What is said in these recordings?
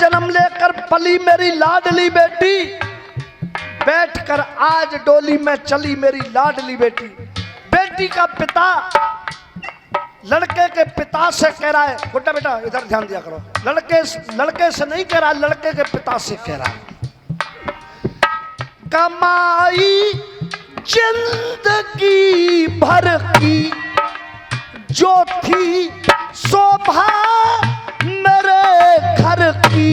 जन्म लेकर पली मेरी लाडली बेटी, बैठकर आज डोली में चली मेरी लाडली बेटी। बेटी का पिता लड़के के पिता से कह रहा है, गुड्डा बेटा इधर ध्यान दिया करो, लड़के से नहीं कह रहा, लड़के के पिता से कह रहा है। कमाई जिंदगी भर की जो थी शोभा मेरे घर की,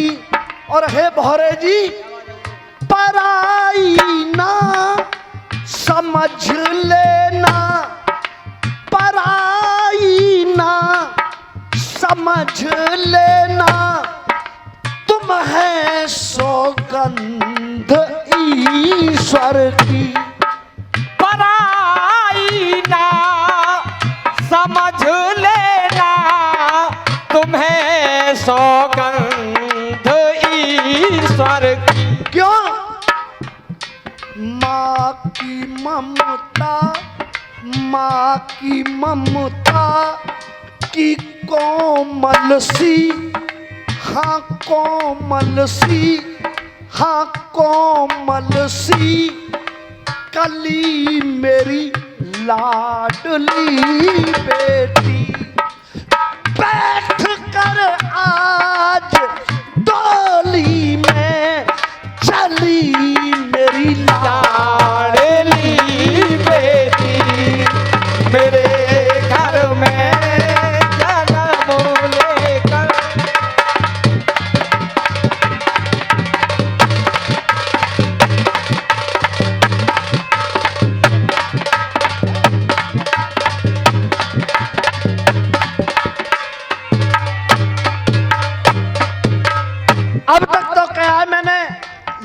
और हे भौरे जी पराई ना समझ लेना, पराई ना समझ लेना, तुम है सौगंध ईश्वर की। पराई ना समझ लेना, तुम्हें सौगंध ईश्वर की। क्यों? माँ की ममता, माँ की ममता की कोमल सी, हाँ कोमल सी, हाँ कोमल सी कली मेरी लाडली बेटी। बैठ कर आज डोली में चली मेरी लाडली बेटी, मेरे घर में जन्म लेकर। अब तक तो कहा है मैंने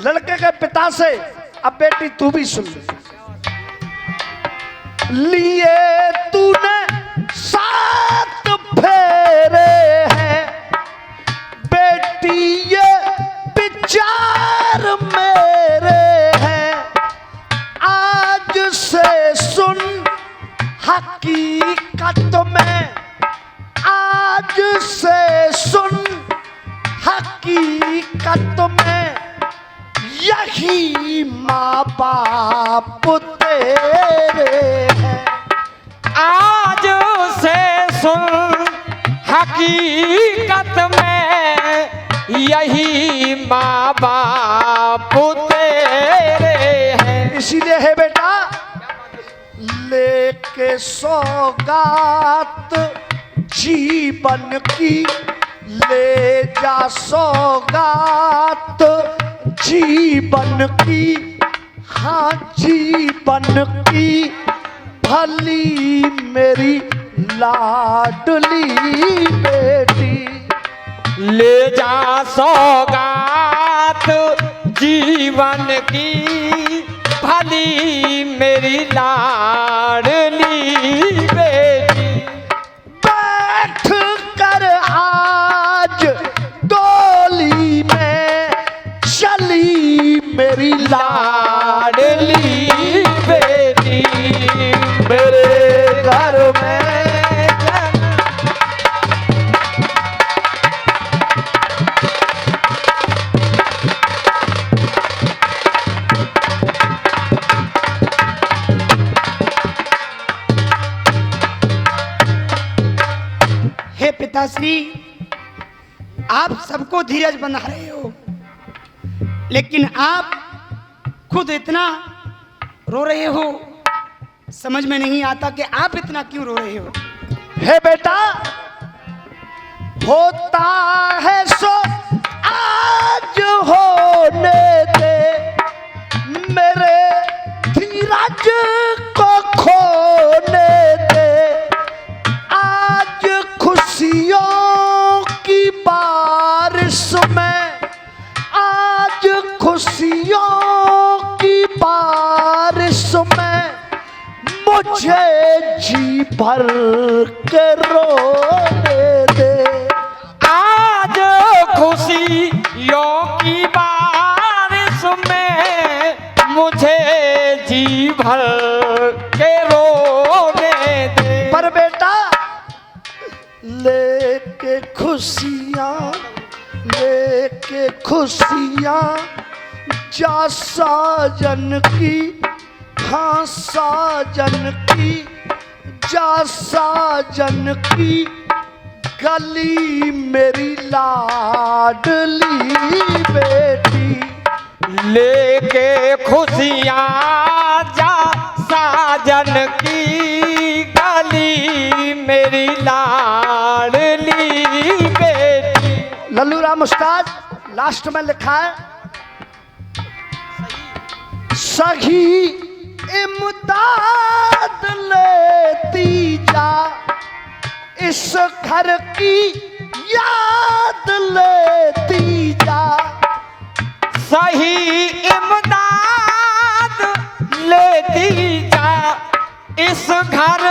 लड़के के पिता से, अब बेटी तू भी सुन ले। लिए तूने 7 फेरे हैं बेटी, ये विचार मेरे हैं, आज से सुन हकीकत में, आज से सुन हकीकत में, यही माँ बाप तेरे हैं। आज से सुन हकीकत में, यही माँ बाप तेरे हैं। इसीलिए है बेटा, लेके सौगात जीवन की, ले जा सौगात जीवन की, हाँ जीवन की, भली मेरी लाडली बेटी। ले जा सौगात जीवन की, भली मेरी लाडली बेटी। बैठ कर आज डोली में चली मेरी लाडली बेटी, मेरे घर में। हे पिताश्री, आप सबको धीरज बना रहे हो, लेकिन आप खुद इतना रो रहे हो। समझ में नहीं आता कि आप इतना क्यों रो रहे हो। हे बेटा, होता है सो आज होने दे, मेरे धीरज को खोने दे। आज खुशियों की बारिश में, आज खुशियों की बारिश में, मुझे जी भर के रोने दे। आज खुशियों की बारिश में, मुझे जी भर के रोने दे। पर बेटा, लेके खुशियाँ, लेके लेके खुशियाँ जा साजन की, हाँ साजन की, जा साजन की गली मेरी लाडली बेटी। लेके खुशियाँ जा साजन की गली मेरी लाडली बेटी। लल्लू राम उस्ताद लास्ट में लिखा है, सही इमदाद लेती जा, इस घर की याद लेती जा। सही इमदाद लेती जा, इस घर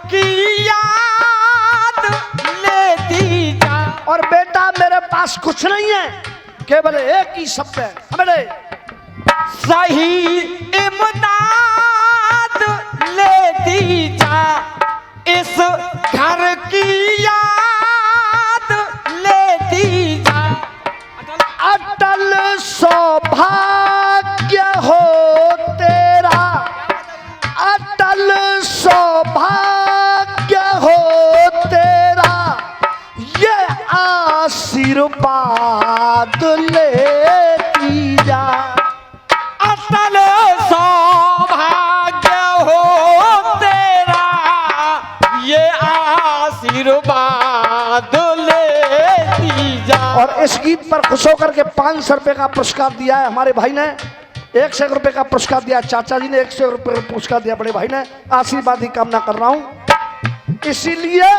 की याद लेती जा। और बेटा मेरे पास कुछ नहीं है, केवल एक ही शब्द है, समझे? सही इमदाद लेती जा, इस घर की याद लेती जा। अटल सौभाग्य हो तेरा, अटल सौभाग्य हो तेरा, ये आशीर्वाद लेती जा। अटल सौभाग्य हो तेरा, ये आशीर्वाद लेती जा। और इस गीत पर खुश होकर के 500 रुपए का पुरस्कार दिया है हमारे भाई ने, 100 रुपए का पुरस्कार दिया, चाचा जी ने 100 रुपए का पुरस्कार दिया, बड़े भाई ने। आशीर्वाद की कामना कर रहा हूं। इसीलिए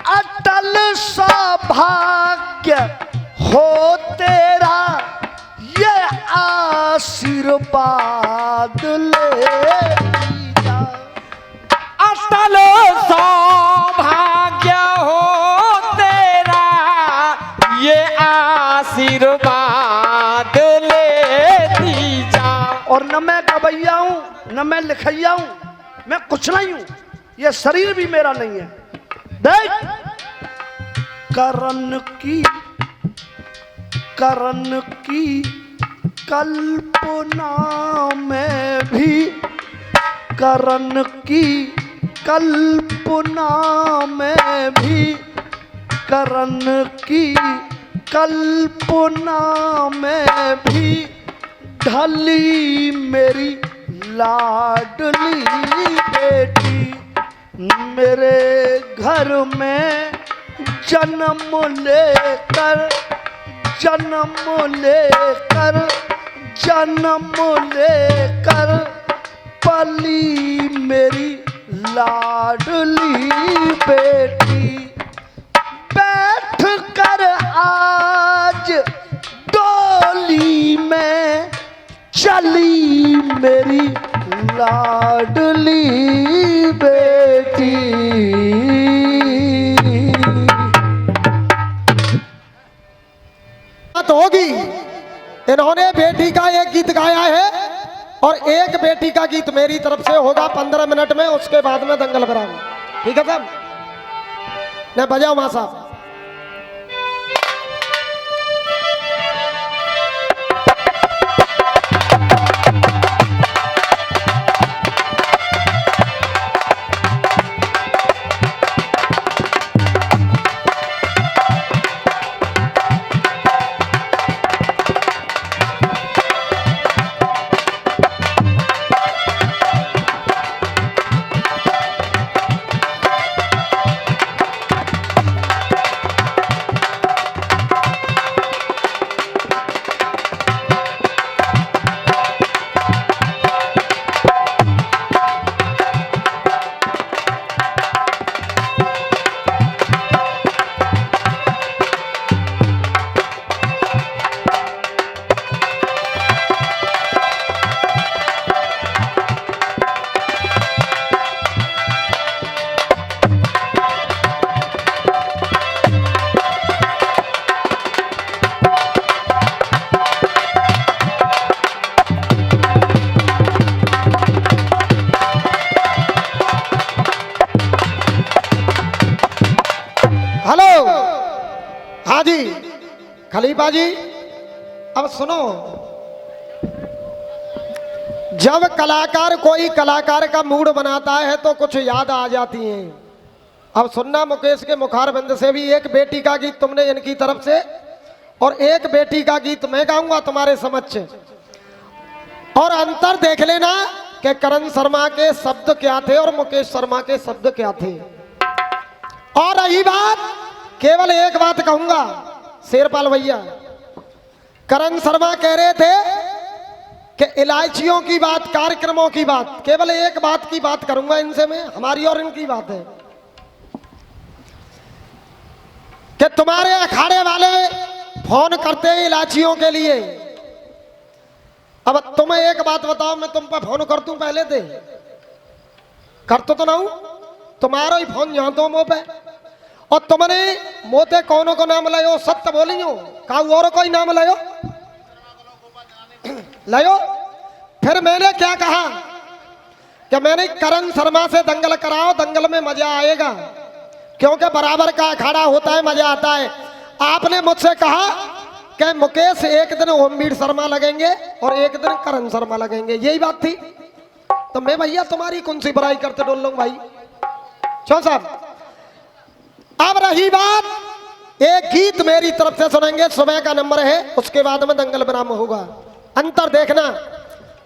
अटल सौभाग्य हो तेरा, ये आशीर्वाद लेती जा। अटल सौभाग्य हो तेरा, ये आशीर्वाद लेती जा। और न मैं गवैया हूं, न मैं लिखैया हूं, मैं कुछ नहीं हूं, ये शरीर भी मेरा नहीं है। देख करण की कल्पना में भी, करण की कल्पना में भी, करण की कल्पना में भी ढली मेरी लाडली बेटी। मेरे घर में जन्म लेकर, जन्म लेकर, जन्म लेकर पली मेरी लाडली बेटी। बैठ कर आज डोली में चली मेरी लाडली बेटी। बात होगी, इन्होंने बेटी का एक गीत गाया है और एक बेटी का गीत मेरी तरफ से होगा 15 मिनट में, उसके बाद में दंगल बराबर। ठीक है साहब, न बजाओ मां साहब। खलीफा जी अब सुनो, जब कलाकार कोई कलाकार का मूड बनाता है तो कुछ याद आ जाती हैं। अब सुनना, मुकेश के मुखारबिंद से भी एक बेटी का गीत तुमने इनकी तरफ से और एक बेटी का गीत मैं गाऊंगा तुम्हारे समक्ष, और अंतर देख लेना कि करण शर्मा के शब्द क्या थे और मुकेश शर्मा के शब्द क्या थे। और रही बात, केवल एक बात कहूंगा शेरपाल भैया, करण शर्मा कह रहे थे कि इलायचियों की बात, कार्यक्रमों की बात, केवल एक बात की बात करूंगा इनसे मैं, हमारी और इनकी बात है कि तुम्हारे अखाड़े वाले फोन करते हैं इलायचियों के लिए। अब तुम्हें एक बात बताओ, मैं तुम पर फोन कर दूं पहले थे? करते तो ना हूं, तुम्हारा ही फोन यहाँ तो मुंह पे, और तुमने मोते कौनों को नाम लायो, सत्य बोली हो का और कोई नाम लायो लायो। फिर मैंने क्या कहा कि मैंने करण शर्मा से दंगल कराओ, दंगल में मजा आएगा, क्योंकि बराबर का अखाड़ा होता है, मजा आता है। आपने मुझसे कहा कि मुकेश एक दिन ओमवीर शर्मा लगेंगे और एक दिन करण शर्मा लगेंगे, यही बात थी। तो मैं भैया तुम्हारी कौन सी बुराई करते डोल लूं भाई, क्यों साहब। अब रही बात, एक गीत मेरी तरफ से सुनेंगे, सुबह का नंबर है, उसके बाद में दंगल विराम होगा। अंतर देखना,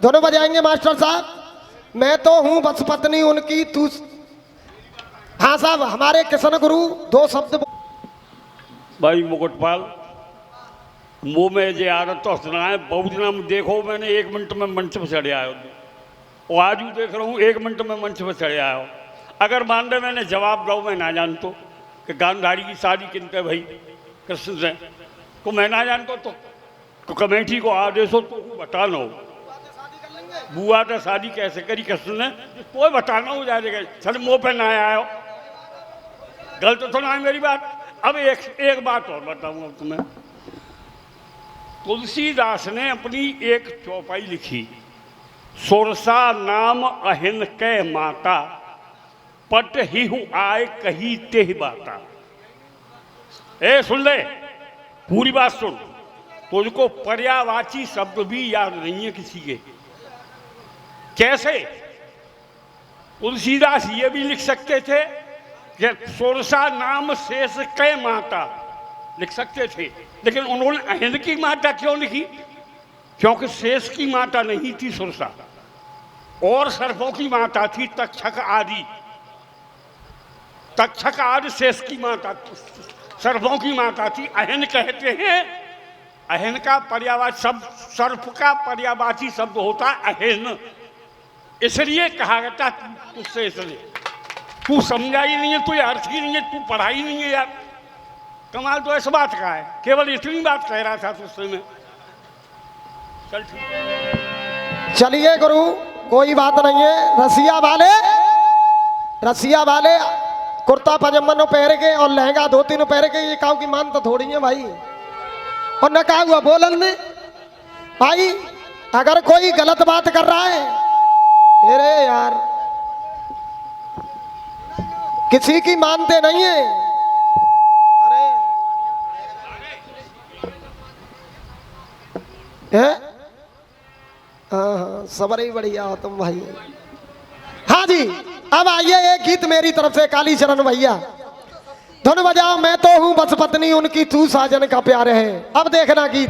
दोनों बजाएंगे मास्टर साहब। मैं तो हूं बस पत्नी उनकी, तू। हाँ साहब, हमारे किशन गुरु दो शब्द। भाई मुकुटपाल, मुंह में जे आदत तो हंसना है, बहुत दिनों में देखो मैंने 1 मिनट में मंच पर चढ़े आयो, और आज भी देख रहा हूँ 1 मिनट में मंच पर चढ़े आयो। अगर मान दे मैंने जवाब दो, मैं ना जानतो कि गांधारी की शादी किन पे भाई कृष्ण से, तो मैं ना जानतो तो कमेटी को आदेश हो तो बताना हो, बुआ तो शादी कैसे करी कृष्ण ने, कोई बताना हो जाएगा। चल मुँह पे ना आयो, गलत तो ना है मेरी बात। अब एक बात और बताऊंगा तुम्हें, तुलसीदास ने अपनी एक चौपाई लिखी, सोरसा नाम अहिन कै माता, पट ही हूँ आए कही ते बाता। ए सुन ले, पूरी बात सुन, तुझको पर्यायवाची शब्द भी याद नहीं है किसी के। कैसे? तुलसीदास ये भी लिख सकते थे कि सोरसा नाम शेष कै माता, लिख सकते थे, लेकिन उन्होंने अहिन की माता क्यों लिखी? क्योंकि शेष की माता नहीं थी सुरसा, और सर्पों की माता थी तक्षक आदि। तक्षक आदि शेष की माता, सर्पों की माता थी। अहिन कहते हैं, अहिन का पर्यायवाची शब्द, सर्प का पर्यायवाची शब्द होता है अहिन, इसलिए कहा जाता तुझसे, इसलिए तू समझा ही नहीं है, तू अर्थ ही नहीं है, तू पढ़ा ही नहीं है यार। कमाल तो इस बात का है, केवल इतनी बात कह रहा था तुझसे मैं। चल ठीक, चलिए गुरु, कोई बात नहीं है। रसिया वाले कुर्ता पजामा पहन के और लहंगा धोती पहन के, ये काऊ की मान तो थोड़ी है भाई। और न कहा हुआ बोलन में भाई, अगर कोई गलत बात कर रहा है, अरे यार किसी की मानते नहीं है। अरे है, हाँ सबर ही बढ़िया हो तुम भाई। हाँ जी, अब आइए एक गीत मेरी तरफ से, काली चरण भैया धुन बजाओ। मैं तो हूं बस पत्नी उनकी, तू साजन का प्यार है। अब देखना गीत।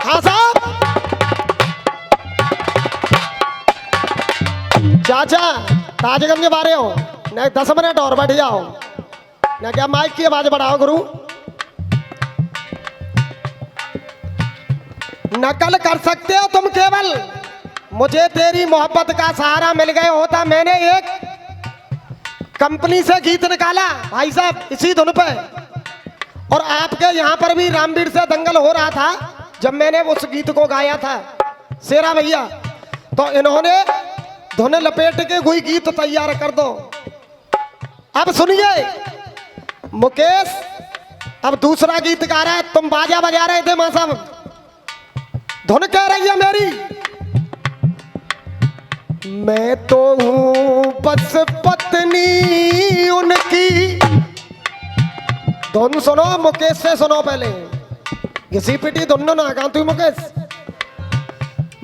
हाँ साहब, चाचा ताजगंज बारे हो न, 10 मिनट और बैठ जाओ न, क्या माइक की आवाज बढ़ाओ गुरु। नकल कर सकते हो तुम केवल, मुझे तेरी मोहब्बत का सहारा मिल गया होता। मैंने एक कंपनी से गीत निकाला भाई साहब इसी धुन पे, और आपके यहाँ पर भी रामवीर से दंगल हो रहा था जब मैंने उस गीत को गाया था शेरा भैया। तो इन्होंने धुन लपेट के कोई गीत तैयार कर दो। अब सुनिए, मुकेश अब दूसरा गीत गा रहा है, तुम बाजा बजा रहे थे मां साहब, धुन कह रही है मेरी, मैं तो हूं बस पत्नी उनकी। धुन सुनो, मुकेश से सुनो पहले, घिसी पिटी धुन ना गा तू मुकेश।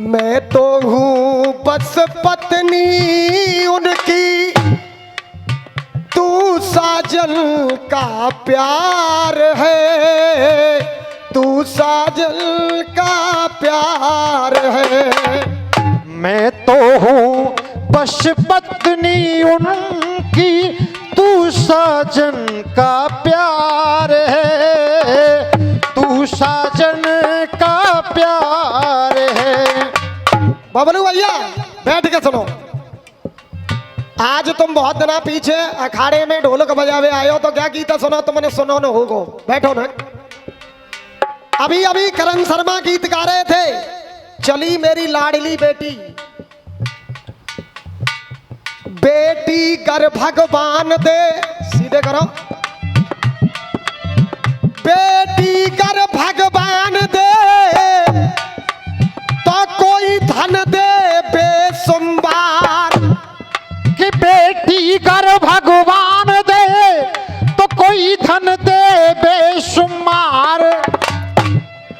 मैं तो हूं बस पत्नी उनकी, तू साजन का प्यार है, तू साजन का प्यार है। मैं तो हूँ बस पत्नी उनकी, तू साजन का प्यार है, तू साजन का प्यार है। बबलू भैया बैठ के सुनो, आज तुम बहुत दिना पीछे अखाड़े में ढोलक बजावे आए हो, तो क्या गीत सुनो तुमने, सुनो न होगो, बैठो ना। अभी अभी करण शर्मा गीत गा रहे थे, चली मेरी लाडली बेटी। बेटी कर भगवान दे, सीधे करो, बेटी कर भगवान दे, तो कोई धन दे बेसुमार। कि बेटी कर भगवान दे तो कोई धन दे बेशुमार।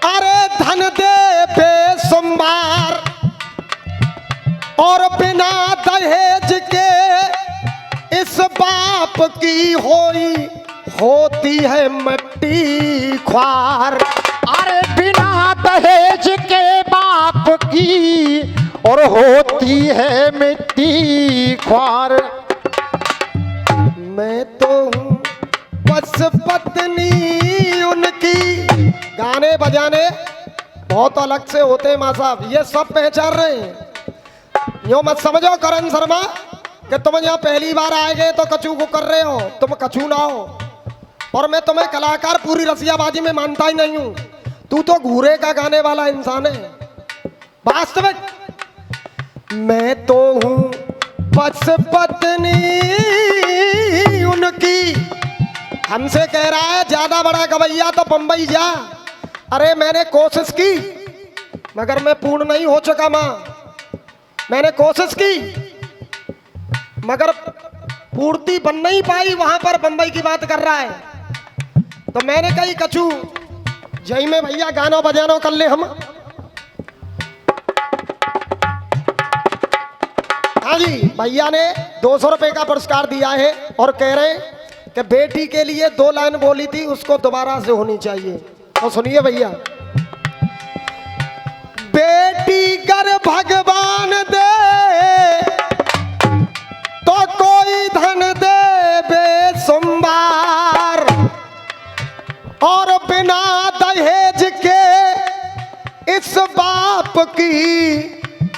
अरे धन दे बेसुमार, और बिना दहेज के इस बाप की होती है मिट्टी ख्वार। अरे बिना दहेज के बाप की और होती है मिट्टी ख्वार। मैं तो हूँ बस पत्नी उनकी। गाने बजाने बहुत अलग से होते हैं माँ साहब, ये सब पहचान रहे हैं। यो मत समझो करण शर्मा कि तुम यहाँ पहली बार आए गए तो कचू को कर रहे हो, तुम कचू ना हो। और मैं तुम्हें कलाकार पूरी रसियाबाजी में मानता ही नहीं हूँ, तू तो घूरे का गाने वाला इंसान है वास्तविक। मैं तो हूँ बस पत्नी उनकी। हमसे कह रहा है ज्यादा बड़ा गवैया तो बंबई जा। अरे मैंने कोशिश की मगर मैं पूर्ण नहीं हो चुका माँ। मैंने कोशिश की मगर पूर्ति बन नहीं पाई, वहां पर बंबई की बात कर रहा है। तो मैंने कही कछू जय में भैया गाना बजाना कर ले हम। हाँ जी, भैया ने 200 रुपए का पुरस्कार दिया है और कह रहे हैं कि बेटी के लिए 2 लाइन बोली थी उसको दोबारा से होनी चाहिए। तो सुनिए भैया, बेटी कर भगवान दे तो कोई धन दे बेसुमार, और बिना दहेज के इस बाप की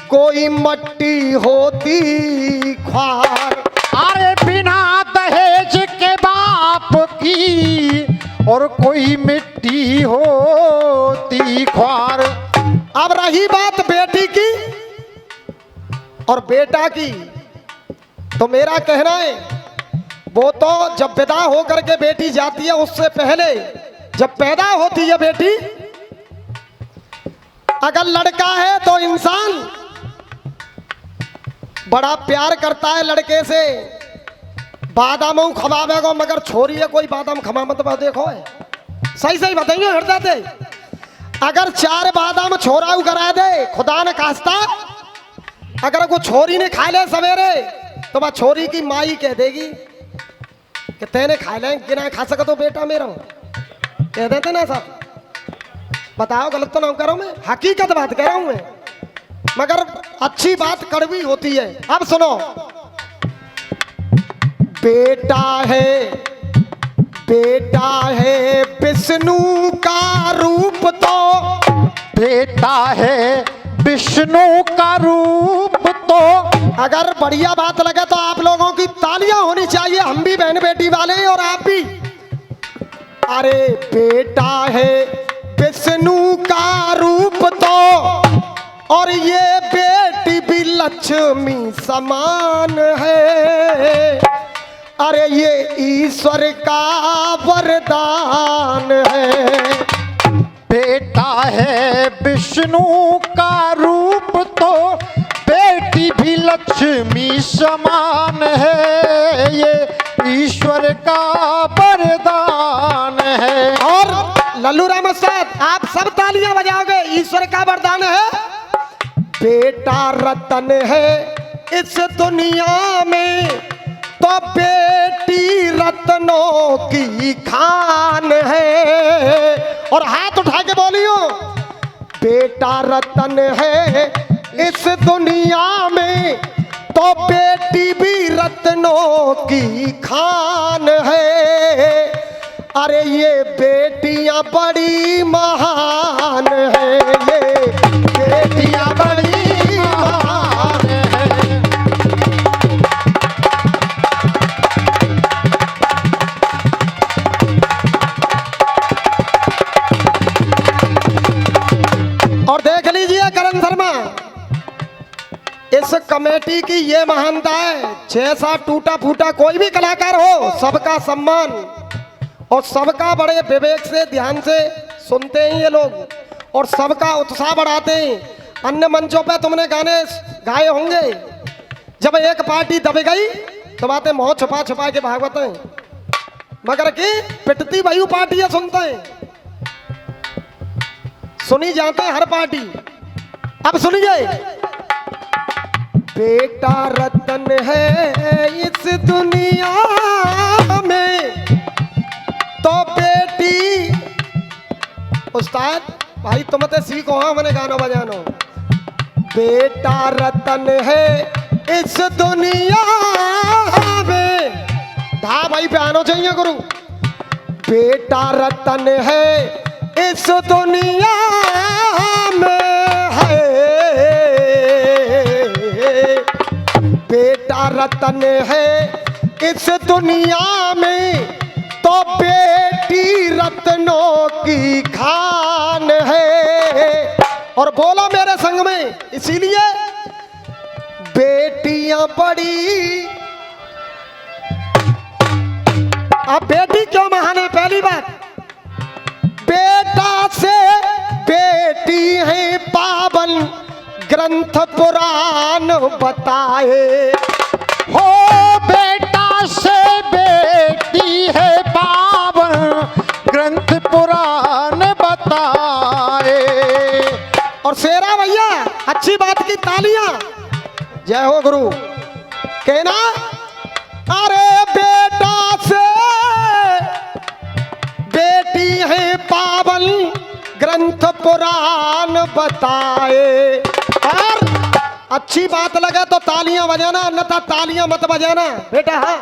कोई मट्टी होती ख्वार। अरे बिना दहेज के बाप की और कोई मिट्टी होती ख्वार। अब रही बात बेटी की और बेटा की, तो मेरा कहना है वो तो जब विदा होकर के बेटी जाती है उससे पहले जब पैदा होती है बेटी, अगर लड़का है तो इंसान बड़ा प्यार करता है लड़के से, बादाम खवावेगो, मगर छोरी है कोई बादाम खवा मत देखो है। सही सही बताइए हृदय दे, अगर 4 बादाम छोरा करा दे खुदा ने खास्ता, अगर वो छोरी ने खा ले सवेरे तो वह छोरी की माई कह देगी कि तेने खा ले कि ना खा सका तो बेटा मेरा, कह देते ना सब। बताओ गलत तो ना कह रहा हूं मैं, हकीकत बात कह रहा हूं मैं, मगर अच्छी बात कड़वी होती है। अब सुनो, बेटा है विष्णु का रूप, तो बेटा है विष्णु का रूप, तो अगर बढ़िया बात लगे तो आप लोगों की तालियां होनी चाहिए, हम भी बहन बेटी वाले हैं और आप भी। अरे बेटा है विष्णु का रूप, तो और ये बेटी भी लक्ष्मी समान है, अरे ये ईश्वर का वरदान है। बेटा है विष्णु का रूप तो बेटी भी लक्ष्मी समान है, ये ईश्वर का वरदान है। और लल्लू राम उस्ताद आप सब तालियां बजाओगे, ईश्वर का वरदान है। बेटा रतन है इस दुनिया में तो बेटी रत्नों की खान है। और हाथ उठा के बोलियो, बेटा रतन है इस दुनिया में तो बेटी भी रत्नों की खान है। अरे ये बेटियां बड़ी महान है, ये बेटियां बड़ी महान है। और देख लीजिए करण शर्मा, इस कमेटी की ये महानता है, जैसा टूटा फूटा कोई भी कलाकार हो सबका सम्मान और सबका बड़े विवेक से ध्यान से सुनते हैं ये लोग और सबका उत्साह बढ़ाते हैं। अन्य मंचों पे तुमने गाने गाए होंगे, जब एक पार्टी दब गई तो बातें मोह छुपा छुपा के भागवत हैं, मगर की पिटती वही पार्टियां सुनते हैं, सुनी जाते हैं हर पार्टी। अब सुनिए, बेटा रतन है इस दुनिया में तो बेटी, उस्ताद भाई तुम तो सीखो, हाँ मैंने गाना बजानो। बेटा रतन है इस दुनिया में, धा भाई पे आना चाहिए गुरु। बेटा रतन है इस दुनिया में है, बेटा रतन है इस दुनिया में तो बेटी रत्नों की खान है। और बोलो मेरे संग में, इसीलिए बेटियां बड़ी। अब बेटी क्यों महान है? पहली बात, बेटा से बेटी है पावन, ग्रंथ पुराण बताए। हो बेटा से बेटी है पावन, ग्रंथ पुराण बताए। और शेरा भैया अच्छी बात की तालियां, जय हो गुरु। कहना, अरे बेटा से बेटी है पावन, ग्रंथ पुराण बताए। और अच्छी बात लगे तो तालियां बजाना, अन्यथा तालियां मत बजाना बेटा। हाँ,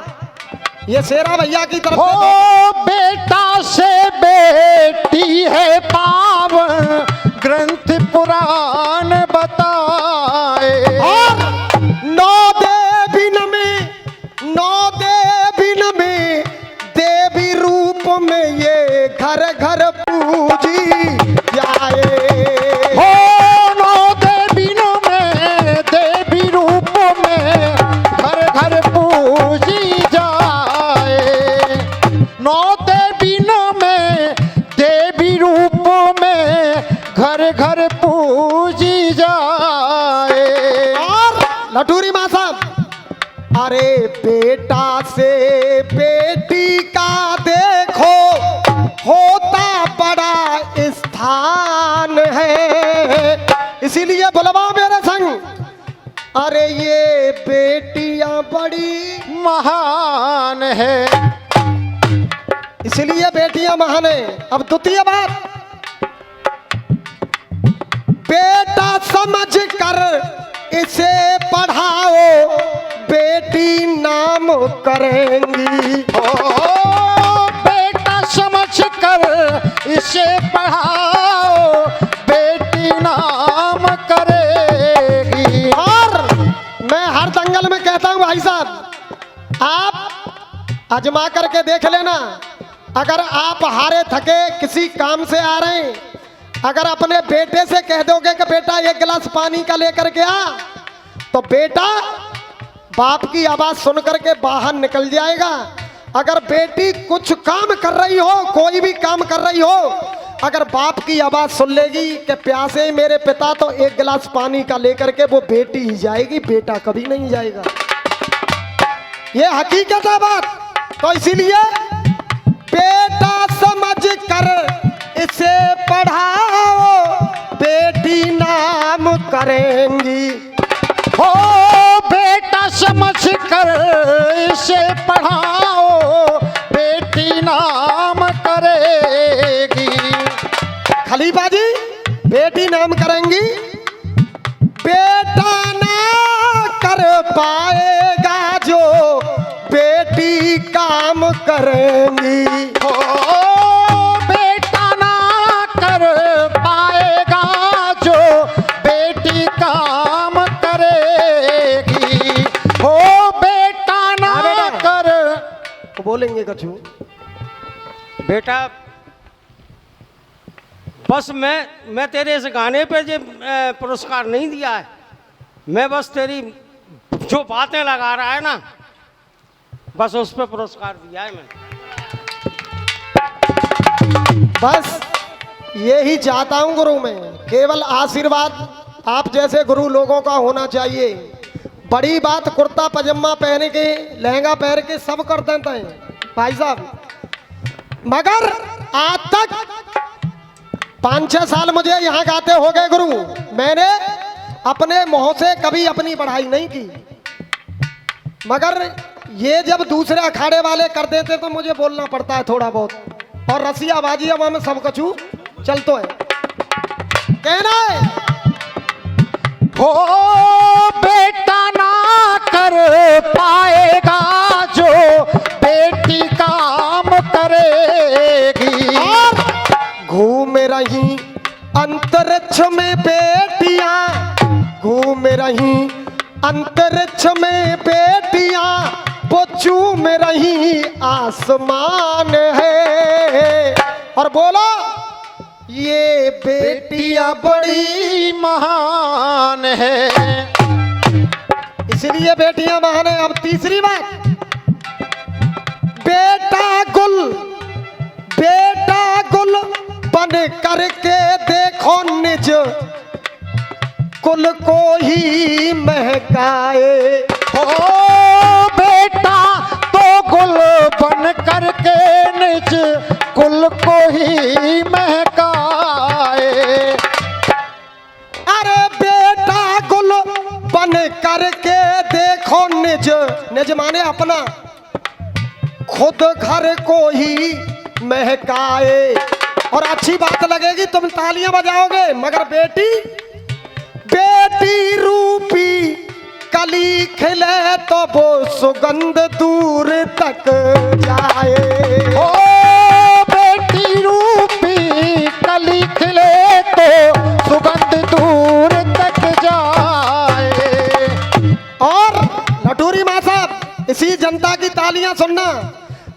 ये शेरा भैया की तरफ हो बेटा से बेटी है पावन, ग्रंथ पुराण बताए। और नौ देवी में देवी रूप में ये घर घर पूजी जाए। हो नौ देवियों में देवी रूप में घर घर पूजी जाए। नौ देवियों में देवी रूप में घर घर पूजी जाए। और लटूरी माँ साहब, अरे बेटा से बेटी का देखो होता बड़ा स्थान है। इसीलिए बुलवा मेरे संग, अरे ये बेटियां बड़ी महान है, इसलिए बेटियां महान है। अब द्वितीय बात, बेटा समझ कर इसे पढ़ाओ, बेटी नाम करेंगी। ओ बेटा समझ कर इसे पढ़ाओ, बेटी नाम करेगी। और मैं हर दंगल में कहता हूं भाई साहब, आप आजमा करके देख लेना। अगर आप हारे थके किसी काम से आ रहे हैं, अगर अपने बेटे से कह दोगे कि बेटा एक गिलास पानी का लेकर के आ, तो बेटा बाप की आवाज सुन करके बाहर निकल जाएगा। अगर बेटी कुछ काम कर रही हो, कोई भी काम कर रही हो, अगर बाप की आवाज सुन लेगी कि प्यासे मेरे पिता, तो एक गिलास पानी का लेकर के वो बेटी ही जाएगी, बेटा कभी नहीं जाएगा। ये हकीकत है बात। तो इसीलिए बेटा समझ कर इसे पढ़ाओ, बेटी नाम करेंगी। हो बेटा समझ कर इसे पढ़ाओ, बेटी नाम करेगी। खलीफा जी, बेटी नाम करेंगी, बेटा ना कर पाएगा जो बेटी काम करेंगी। हो बेटा ना कर पाएगा जो बेटी काम करेगी। हो बेटा ना कर। तो बोलेंगे कछु। बेटा बस मैं तेरे इस गाने पे जो पुरस्कार नहीं दिया है, मैं बस तेरी जो बातें लगा रहा है ना, बस उस पे पुरस्कार दिया है मैंने। बस यही चाहता हूं गुरु में, केवल आशीर्वाद आप जैसे गुरु लोगों का होना चाहिए। बड़ी बात कुर्ता पजामा पहन के, लहंगा पहन के सब कर देते हैं भाई साहब, मगर आज तक 5-6 साल मुझे यहाँ गाते हो गए गुरु, मैंने अपने मुंह से कभी अपनी पढ़ाई नहीं की। मगर ये जब दूसरे अखाड़े वाले कर देते तो मुझे बोलना पड़ता है थोड़ा बहुत, और रसियाबाजी अब में सब कछु चलतो है। कहना है हो बेटा ना कर पाएगा जो बेटी काम करेगी। और घूम रही अंतरिक्ष में बेटियां, घूम रही अंतरिक्ष में बेटियां, वो चूम रही आसमान है। और बोलो ये बेटियां बड़ी महान है। इसलिए बेटियां महान है। अब तीसरी बात, बेटा गुल बन करके देखो निज कुल को ही महकाए। हो बेटा तो गुल बन करके निज कुल को ही महकाए। अरे बेटा गुल बन करके देखो निज, निज माने अपना, खुद घर को ही महकाए। और अच्छी बात लगेगी, तुम तालियां बजाओगे, मगर बेटी रूपी कली खिले तो वो सुगंध दूर तक जाए। ओ बेटी रूपी कली खिले तो सुगंध दूर तक जाए। और लटूरी माँ साहब, इसी जनता की तालियां सुनना।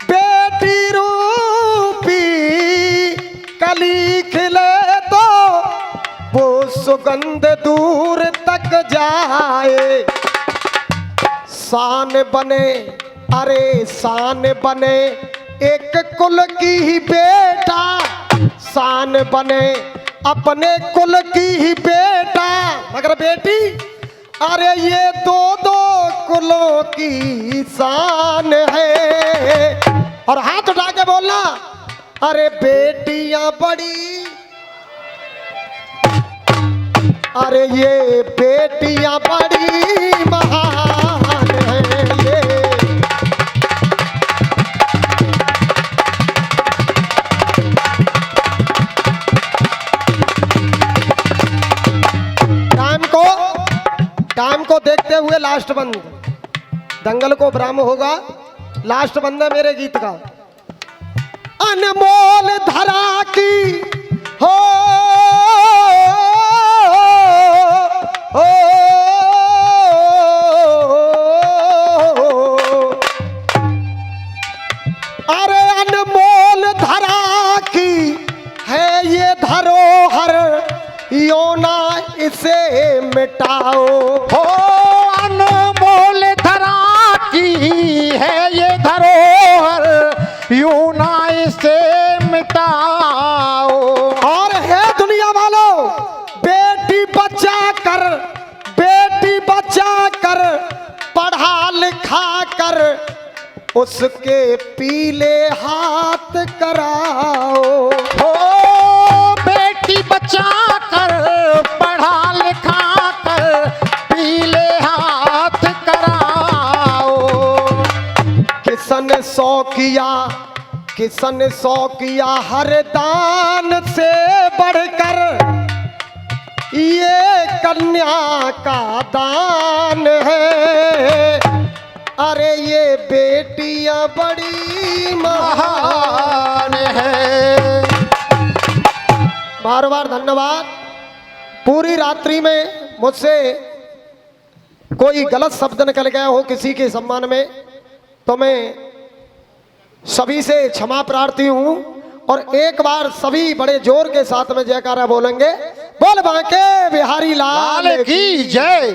बेटी रूपी कली खिले तो वो सुगंध दूर तक जाए। शान बने, अरे शान बने एक कुल की ही बेटा, शान बने अपने कुल की ही बेटा। मगर बेटी, अरे ये दो कुलों की शान है। और हाथ उठा के बोलना, अरे बेटियां बड़ी, अरे ये बेटियां बड़ी महान है ये। टाइम को देखते हुए लास्ट बंद, दंगल को विराम होगा। लास्ट बंद है मेरे गीत का। अनमोल धरा की हो, अरे अनमोल धरा की है ये धरोहर, योना इसे मिटाओ। हो अनमोल धरा बचा कर, बेटी बचा कर, पढ़ा लिखा कर, उसके पीले हाथ कराओ। ओ बेटी बचा कर, पढ़ा लिखा कर, पीले हाथ कराओ। किसन सौ किया, किसन सौ किया, हर दान से बढ़कर ये कन्या का दान है। अरे ये बेटियां बड़ी महान है। बार बार धन्यवाद। पूरी रात्रि में मुझसे कोई गलत शब्द निकल गया हो किसी के सम्मान में तो मैं सभी से क्षमा प्रार्थी हूं। और एक बार सभी बड़े जोर के साथ में जयकारा बोलेंगे। बोल बांके बिहारी लाल लाल की जय।